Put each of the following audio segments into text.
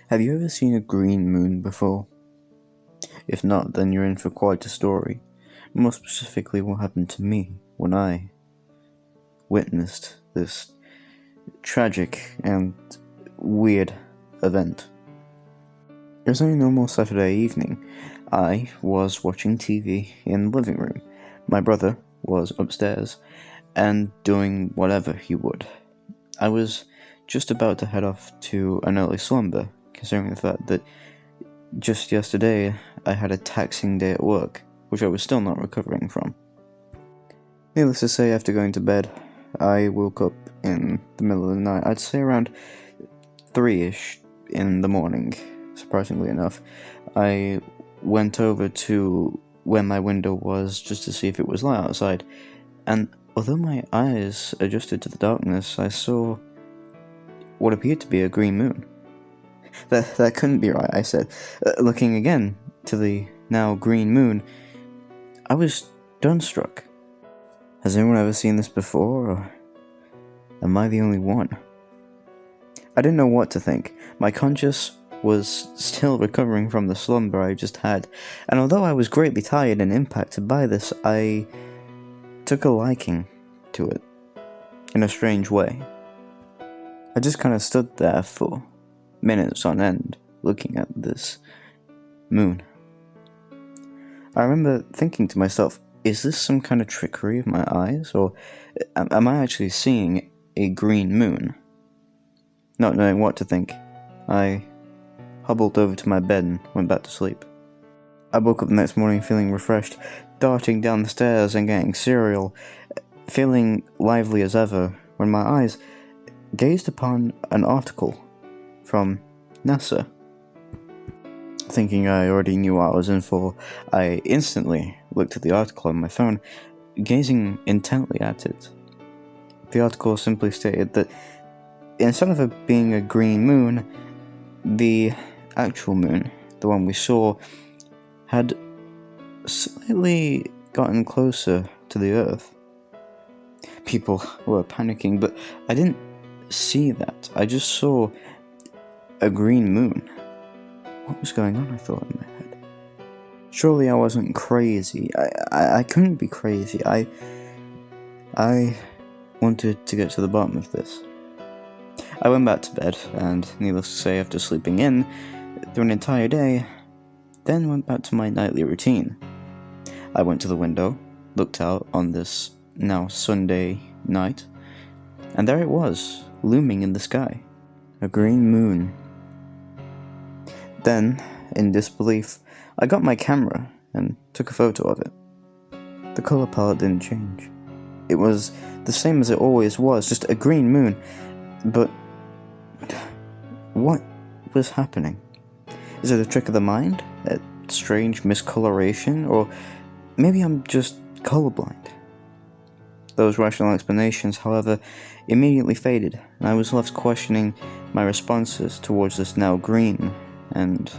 Have you ever seen a green moon before? If not, then you're in for quite a story. More specifically, what happened to me when I witnessed this tragic and weird event. It was a normal Saturday evening. I was watching TV in the living room. My brother was upstairs and doing whatever he would. I was just about to head off to an early slumber, considering the fact that just yesterday I had a taxing day at work, which I was still not recovering from. Needless to say, after going to bed, I woke up in the middle of the night. I'd say around 3-ish in the morning, surprisingly enough. I went over to where my window was just to see if it was light outside, and although my eyes adjusted to the darkness, I saw what appeared to be a green moon. That couldn't be right, I said. Looking again to the now green moon, I was dumbstruck. Has anyone ever seen this before, or am I the only one? I didn't know what to think. My conscience was still recovering from the slumber I just had, and although I was greatly tired and impacted by this, I took a liking to it, in a strange way. I just kind of stood there for minutes on end, looking at this moon. I remember thinking to myself, is this some kind of trickery of my eyes, or am I actually seeing a green moon? Not knowing what to think, I hobbled over to my bed and went back to sleep. I woke up the next morning feeling refreshed, darting down the stairs and getting cereal, feeling lively as ever, when my eyes gazed upon an article from NASA. Thinking I already knew what I was in for, I instantly looked at the article on my phone, gazing intently at it. The article simply stated that instead of it being a green moon, the actual moon, the one we saw, had slightly gotten closer to the Earth. People were panicking, but I didn't see that. I just saw a green moon. What was going on, I thought in my head. Surely I wasn't crazy. I couldn't be crazy. I wanted to get to the bottom of this. I went back to bed, and needless to say, after sleeping in through an entire day, then went back to my nightly routine. I went to the window, looked out on this now Sunday night, and there it was, looming in the sky. A green moon. Then, in disbelief, I got my camera and took a photo of it. The color palette didn't change. It was the same as it always was, just a green moon. But what was happening? Is it a trick of the mind? A strange miscoloration? Or maybe I'm just colorblind? Those rational explanations, however, immediately faded, and I was left questioning my responses towards this now green and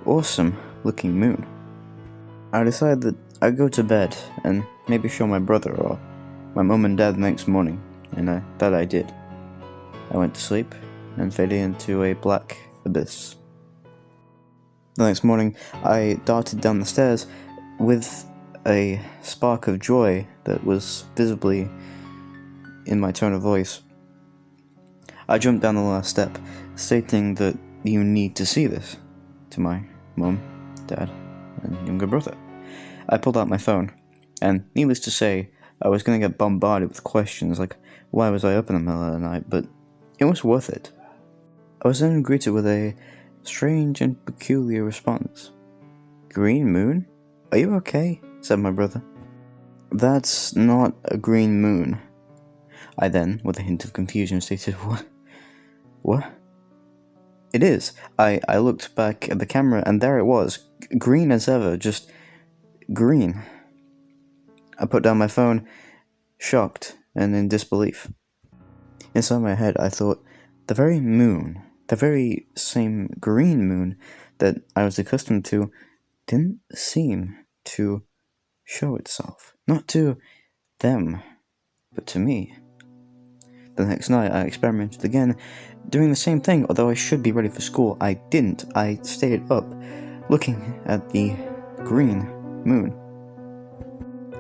awesome looking moon. I decided that I'd go to bed and maybe show my brother or my mum and dad the next morning, and that I did. I went to sleep and faded into a black abyss. The next morning, I darted down the stairs with a spark of joy that was visibly in my tone of voice. I jumped down the last step, stating that you need to see this, to my mum, dad, and younger brother. I pulled out my phone, and needless to say, I was going to get bombarded with questions like why was I up in the middle of the night, but it was worth it. I was then greeted with a strange and peculiar response. Green moon? Are you okay? Said my brother. That's not a green moon. I then, with a hint of confusion, stated, What? It is. I looked back at the camera, and there it was, green as ever, just green. I put down my phone, shocked and in disbelief. Inside my head, I thought, the very moon, the very same green moon that I was accustomed to, didn't seem to show itself. Not to them, but to me. The next night, I experimented again, doing the same thing. Although I should be ready for school, I didn't. I stayed up, looking at the green moon.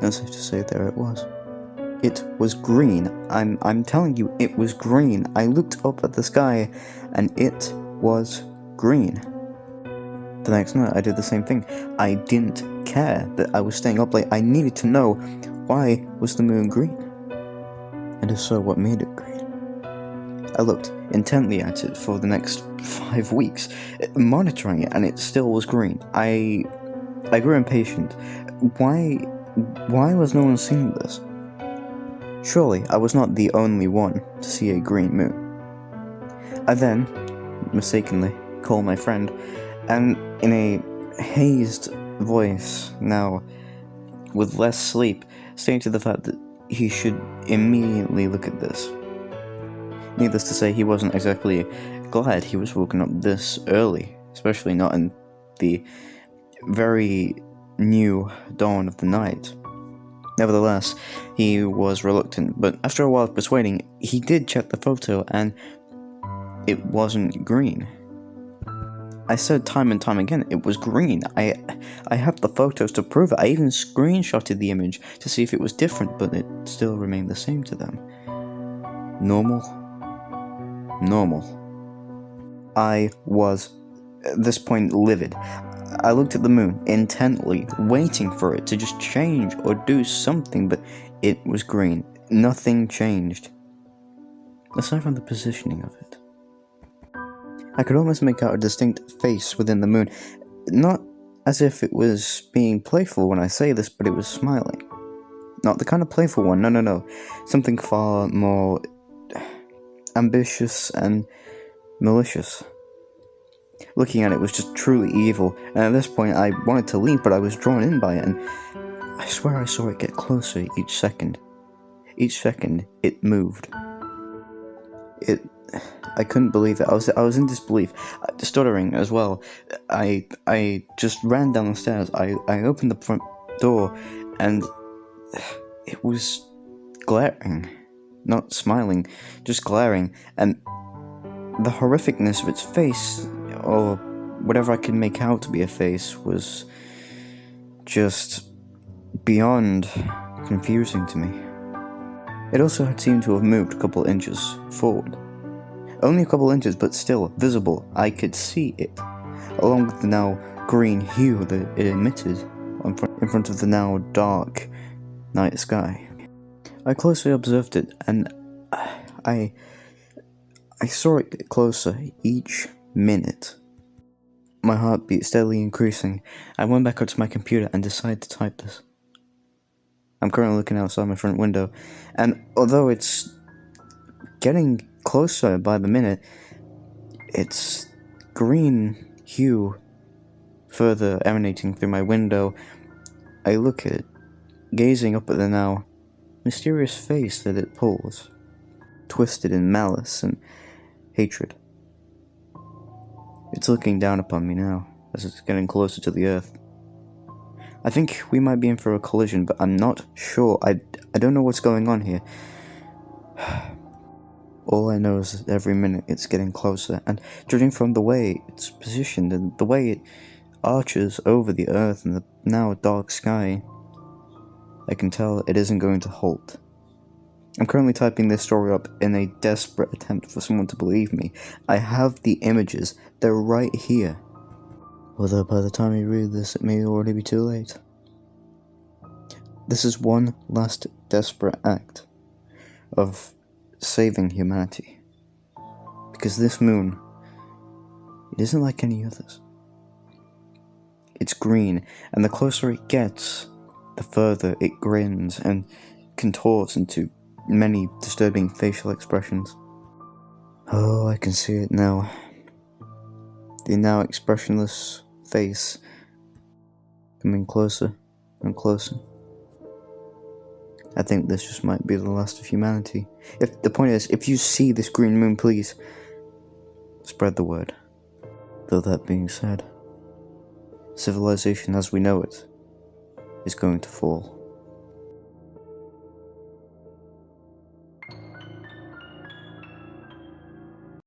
As if to say, there it was. It was green. I'm telling you, it was green. I looked up at the sky, and it was green. The next night, I did the same thing. I didn't care that I was staying up late. I needed to know, why was the moon green? And if so, what made it green? I looked intently at it for the next 5 weeks, monitoring it, and it still was green. I grew impatient. Why was no one seeing this? Surely I was not the only one to see a green moon. I then, mistakenly, called my friend, and in a hazed voice, now with less sleep, stated the fact that he should immediately look at this. Needless to say, he wasn't exactly glad he was woken up this early, especially not in the very new dawn of the night. Nevertheless, he was reluctant, but after a while of persuading, he did check the photo, and it wasn't green. I said time and time again, it was green. I have the photos to prove it. I even screenshotted the image to see if it was different, but it still remained the same to them. Normal. I was, at this point, livid. I looked at the moon intently, waiting for it to just change or do something, but it was green. Nothing changed, aside from the positioning of it. I could almost make out a distinct face within the moon, not as if it was being playful when I say this, but it was smiling. Not the kind of playful one, no. Something far more ambitious and malicious. Looking at it was just truly evil, and at this point I wanted to leave, but I was drawn in by it, and I swear I saw it get closer each second. Each second, it moved. I couldn't believe it. I was in disbelief, stuttering as well. I just ran down the stairs. I opened the front door, and it was glaring. Not smiling, just glaring, and the horrificness of its face, or whatever I could make out to be a face, was just beyond confusing to me. It also had seemed to have moved a couple inches forward. Only a couple inches, but still visible. I could see it, along with the now green hue that it emitted in front of the now dark night sky. I closely observed it, and I saw it get closer each minute. My heartbeat steadily increasing. I went back up to my computer and decided to type this. I'm currently looking outside my front window, and although it's getting closer by the minute, its green hue further emanating through my window, I look at it, gazing up at the now mysterious face that it pulls, twisted in malice and hatred. It's looking down upon me now, as it's getting closer to the earth. I think we might be in for a collision, but I'm not sure. I don't know what's going on here. All I know is that every minute it's getting closer, and judging from the way it's positioned and the way it arches over the earth and the now dark sky, I can tell it isn't going to halt. I'm currently typing this story up in a desperate attempt for someone to believe me. I have the images, they're right here. Although by the time you read this, it may already be too late. This is one last desperate act of saving humanity. Because this moon, it isn't like any others. It's green, and the closer it gets, the further it grins and contorts into many disturbing facial expressions. Oh, I can see it now. The now expressionless face coming closer and closer. I think this just might be the last of humanity. The point is, if you see this green moon, please spread the word. Though that being said, civilization as we know it is going to fall.